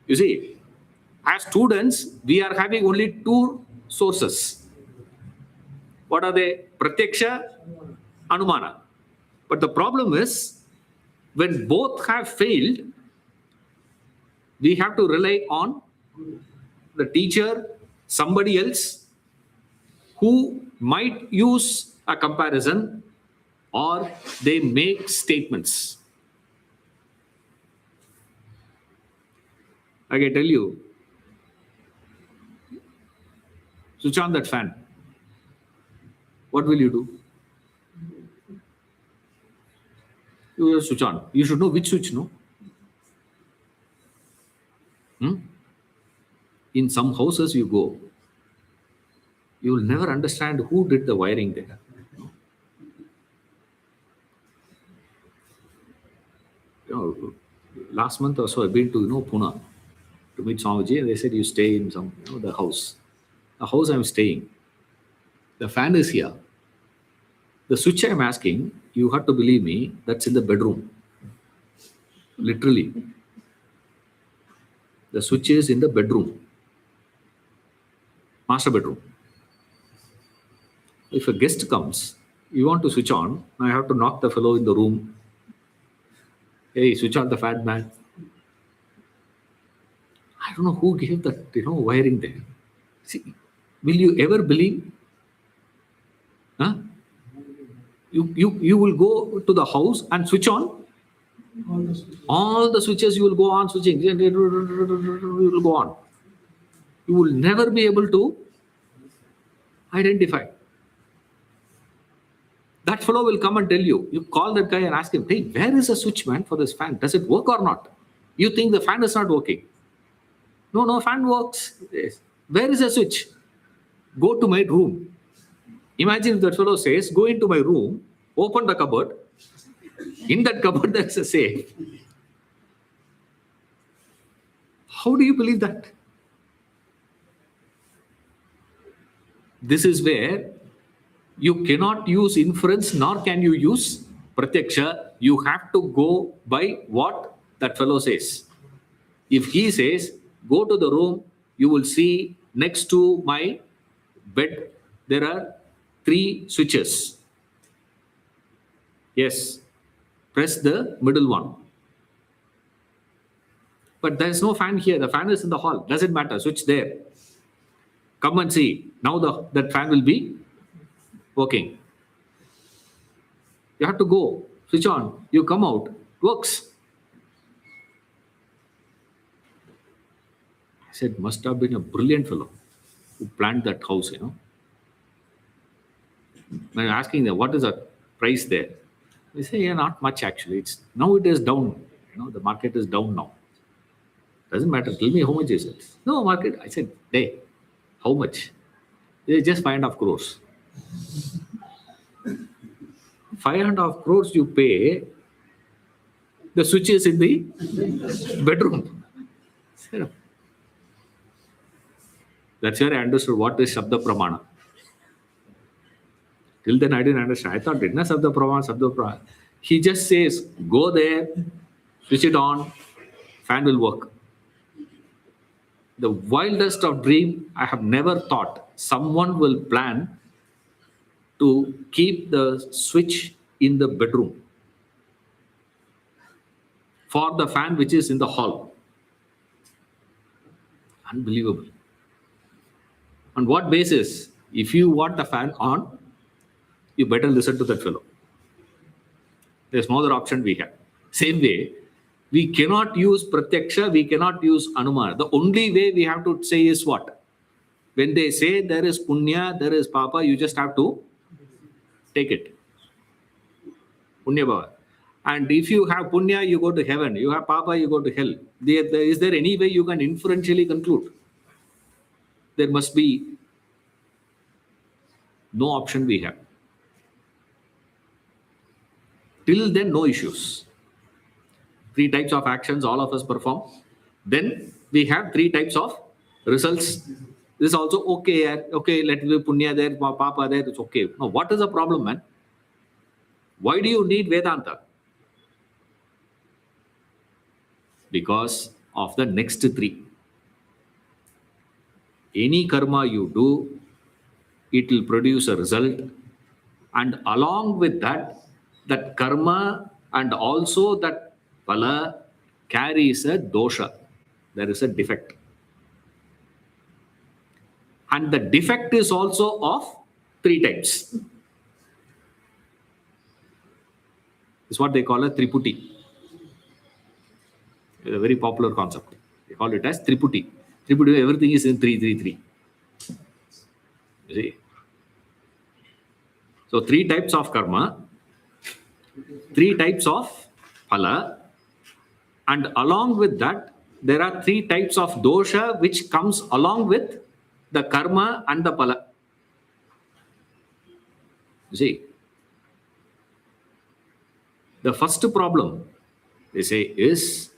You see, as students, we are having only two sources. What are they? Pratyaksha, Anumana. But the problem is, when both have failed, we have to rely on the teacher, somebody else who might use a comparison or they make statements. I can tell you, switch on that fan. What will you do? You will switch on. You should know which switch, no? In some houses you go, you will never understand who did the wiring there. Last month or so I've been to Pune to meet Swamiji, and they said you stay in some the house. The house I'm staying, the fan is here. The switch I'm asking, you have to believe me, that's in the bedroom. Literally. The switch is in the bedroom. Master bedroom. If a guest comes, you want to switch on, I have to knock the fellow in the room. Hey, switch on the fan, man. I don't know who gave that, wiring there. See, will you ever believe? Huh? You will go to the house and switch on. All the switches you will go on switching. You will go on. You will never be able to identify. That fellow will come and tell you. You call that guy and ask him, hey, where is the switch, man, for this fan? Does it work or not? You think the fan is not working. No, fan works. Yes. Where is the switch? Go to my room. Imagine if that fellow says, go into my room, open the cupboard. In that cupboard, there is a safe. How do you believe that? This is where you cannot use inference, nor can you use pratyaksha. You have to go by what that fellow says. If he says, go to the room, you will see next to my bed, there are 3 switches. Yes, press the middle one. But there is no fan here. The fan is in the hall. Doesn't matter. Switch there. Come and see. Now that fan will be working. You have to go. Switch on. You come out. Works. I said, must have been a brilliant fellow who planned that house, I'm asking them, what is the price there? They say, yeah, not much actually. Now it is down. The market is down now. Doesn't matter. Tell me how much is it? No, market. I said, hey, how much? They just 5.5 crores. 5.5 crores you pay. The switch is in the bedroom. That's where I understood what is Shabda Pramana. Till then I didn't understand. I thought, Sabda Pramana. He just says, go there, Switch it on, fan will work. The wildest of dream, I have never thought someone will plan to keep the switch in the bedroom for the fan which is in the hall. Unbelievable. On what basis? If you want the fan on, you better listen to that fellow. There's no other option we have. Same way, we cannot use Pratyaksha, we cannot use Anumana. The only way we have to say is what? When they say there is Punya, there is Papa, you just have to take it. Punya Bhava. And if you have Punya, you go to heaven. You have Papa, you go to hell. Is there any way you can inferentially conclude? There must be no option we have. Till then, no issues. 3 types of actions all of us perform. Then we have 3 types of results. This is also okay. Okay, let me Punya there, Papa there, it's okay. No, what is the problem, man? Why do you need Vedanta? Because of the next 3. Any karma you do, it will produce a result. And along with that, that karma and also that phala carries a dosha. There is a defect. And the defect is also of 3 types. It's what they call a triputi. It's a very popular concept. They call it as triputi. Triputi, everything is in 3, 3, 3. You see? So 3 types of karma, 3 types of phala, and along with that, there are 3 types of dosha which comes along with the karma and the phala. You see? The first problem, they say, is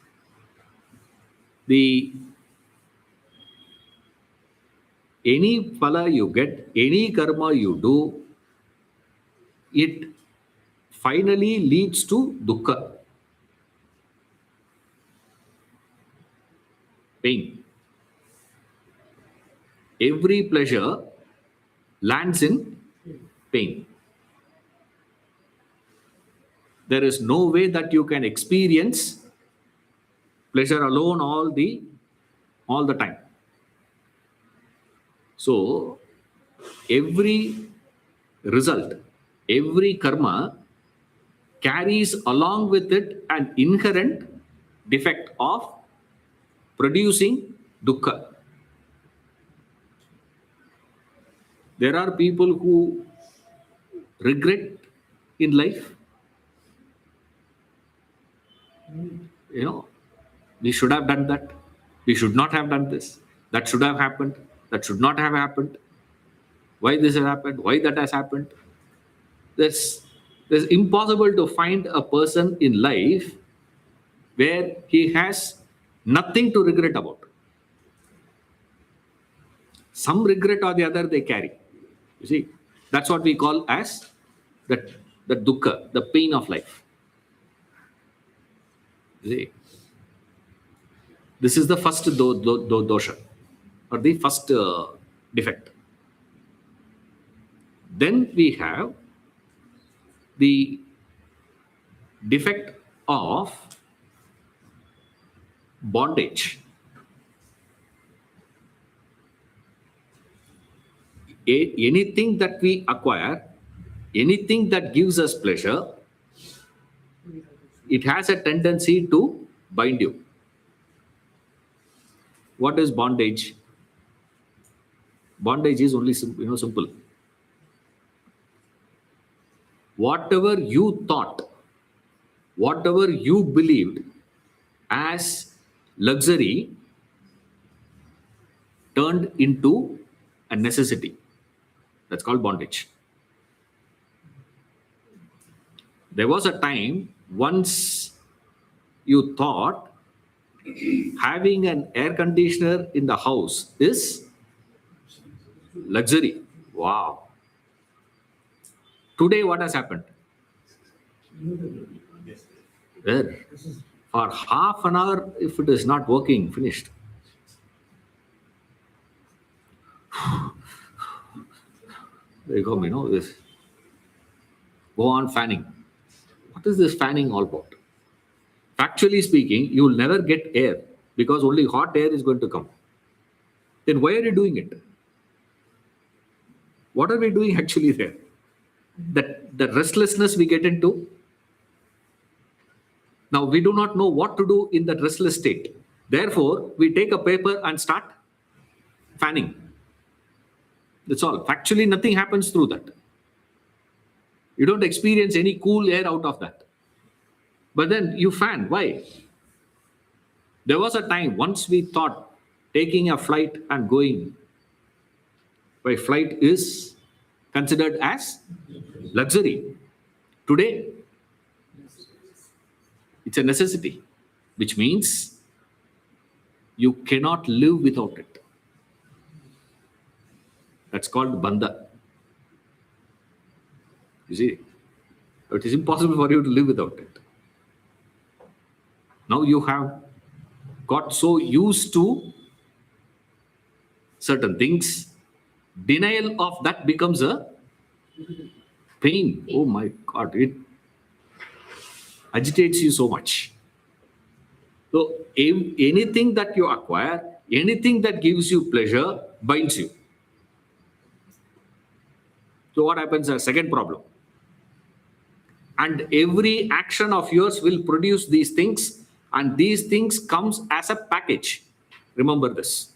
any phala you get, any karma you do, it finally leads to dukkha, pain. Every pleasure lands in pain. There is no way that you can experience pleasure alone all the time. So every result, every karma carries along with it an inherent defect of producing dukkha. There are people who regret in life. We should have done that. We should not have done this. That should have happened. That should not have happened. Why this has happened? Why that has happened? There's impossible to find a person in life where he has nothing to regret about. Some regret or the other they carry. You see, that's what we call as the dukkha, the pain of life. You see, this is the first dosha, or the first defect. Then we have the defect of bondage. Anything that we acquire, anything that gives us pleasure, it has a tendency to bind you. What is bondage? Bondage is only simple. Whatever you thought, whatever you believed as luxury turned into a necessity. That's called bondage. There was a time once you thought having an air conditioner in the house is luxury. Wow. Today, what has happened? Where? For half an hour, if it is not working, finished. There you go, this. Go on fanning. What is this fanning all about? Factually speaking, you will never get air because only hot air is going to come. Then why are you doing it? What are we doing actually there? The restlessness we get into. Now we do not know what to do in that restless state. Therefore, we take a paper and start fanning. That's all. Factually, nothing happens through that. You don't experience any cool air out of that. But then you fan. Why? There was a time once we thought taking a flight and going by flight is considered as luxury. Today, it's a necessity, which means you cannot live without it. That's called bandha. You see, it is impossible for you to live without it. Now you have got so used to certain things, denial of that becomes a pain. Oh my God, it agitates you so much. So anything that you acquire, anything that gives you pleasure binds you. So what happens? A second problem. And every action of yours will produce these things, and these things comes as a package. Remember this.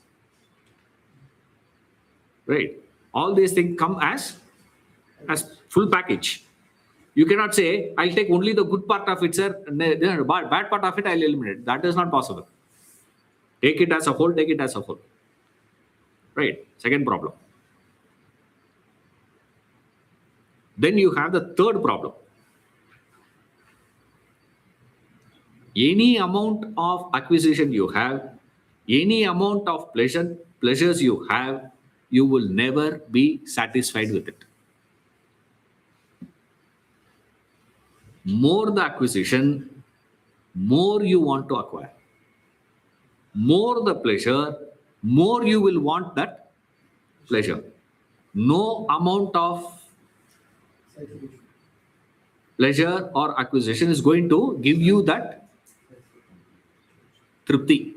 Right? All these things come as full package. You cannot say, I'll take only the good part of it, sir, and the bad part of it I'll eliminate. That is not possible. Take it as a whole, take it as a whole. Right? Second problem. Then you have the third problem. Any amount of acquisition you have, any amount of pleasures you have, you will never be satisfied with it. More the acquisition, more you want to acquire. More the pleasure, more you will want that pleasure. No amount of pleasure or acquisition is going to give you that tripti,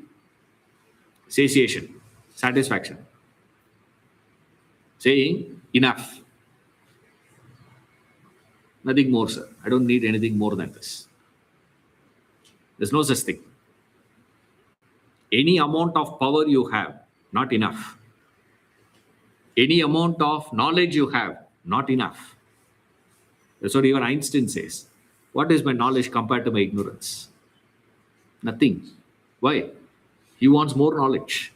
satiation, satisfaction. Saying enough. Nothing more, sir. I don't need anything more than this. There's no such thing. Any amount of power you have, not enough. Any amount of knowledge you have, not enough. That's what even Einstein says. What is my knowledge compared to my ignorance? Nothing. Why? He wants more knowledge.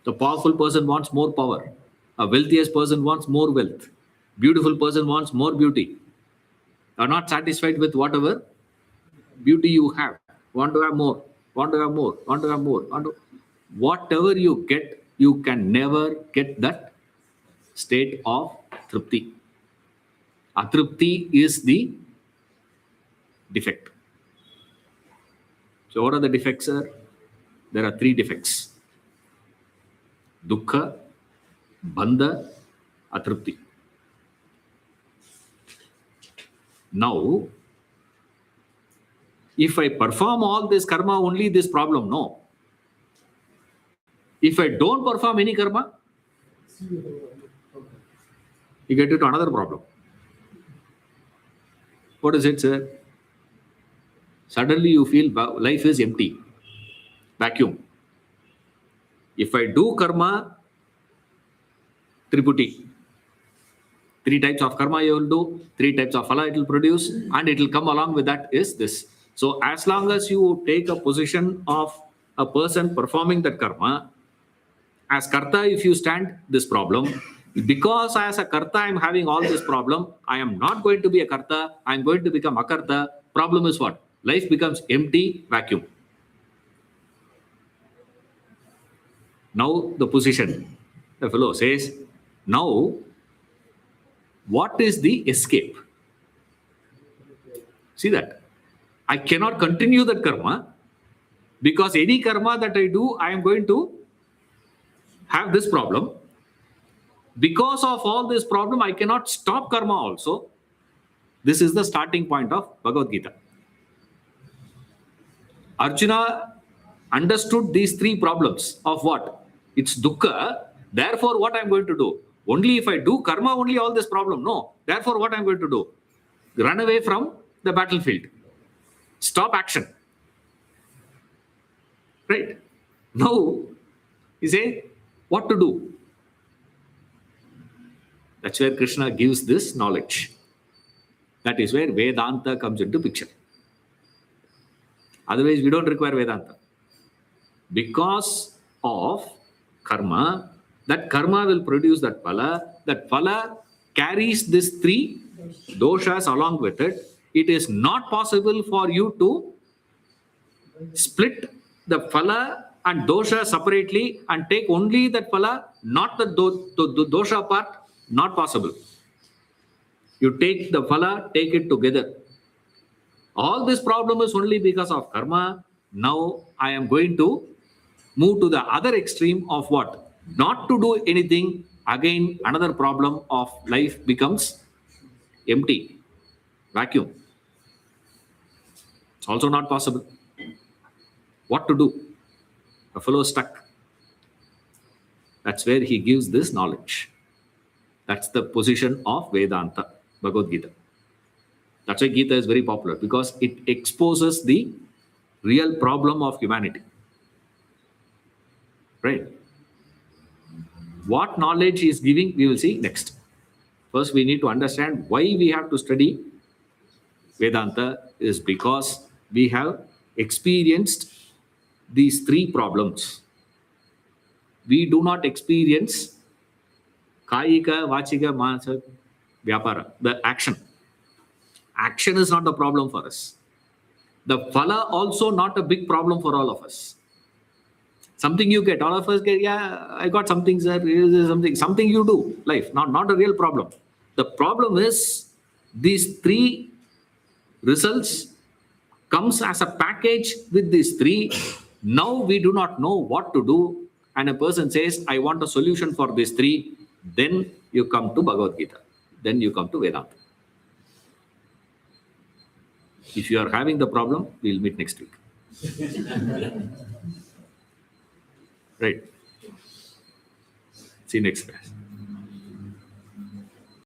The powerful person wants more power. A wealthiest person wants more wealth. Beautiful person wants more beauty. Are not satisfied with whatever beauty you have. Want to have more. Want to have more. Want to have more. Whatever you get, you can never get that state of tripti. Atripti is the defect. So what are the defects, sir? There are three defects. Dukkha, bandha, atripti. Now, if I perform all this karma, only this problem, no. If I don't perform any karma, you get into another problem. What is it, sir? Suddenly you feel life is empty, vacuum. If I do karma, triputi. 3 types of karma you will do, 3 types of phala it will produce, and it will come along with that is this. So as long as you take a position of a person performing that karma, as karta, if you stand this problem, because as a karta I am having all this problem, I am not going to be a karta, I am going to become akarta. Problem is what? Life becomes empty, vacuum. Now the position, the fellow says, now what is the escape? See that? I cannot continue that karma because any karma that I do, I am going to have this problem. Because of all this problem, I cannot stop karma also. This is the starting point of Bhagavad Gita. Arjuna understood these three problems of what? It's dukkha. Therefore, what I'm going to do? Only if I do karma, only all this problem. No. Therefore, what I'm going to do? Run away from the battlefield. Stop action. Right? Now, you say, what to do? That's where Krishna gives this knowledge. That is where Vedanta comes into picture. Otherwise, we don't require Vedanta. Because of karma, that karma will produce that phala. That phala carries these three doshas along with it. It is not possible for you to split the phala and dosha separately and take only that phala, not the dosha part, not possible. You take the phala, take it together. All this problem is only because of karma. Now I am going to move to the other extreme of what? Not to do anything. Again, another problem of life becomes empty, vacuum. It's also not possible. What to do? A fellow stuck. That's where he gives this knowledge. That's the position of Vedanta, Bhagavad Gita. That's why Gita is very popular, because it exposes the real problem of humanity. Right? What knowledge he is giving, we will see next. First, we need to understand why we have to study Vedanta is because we have experienced these three problems. We do not experience Kayika, Vachika, Manasa, Vyapara, the action. Action is not the problem for us. The phala also not a big problem for all of us. Something you get, all of us get, yeah, I got something, sir, something you do, life, not a real problem. The problem is these three results comes as a package with these three. Now we do not know what to do. And a person says, I want a solution for these three. Then you come to Bhagavad Gita. Then you come to Vedanta. If you are having the problem, we'll meet next week. Right. See you next class.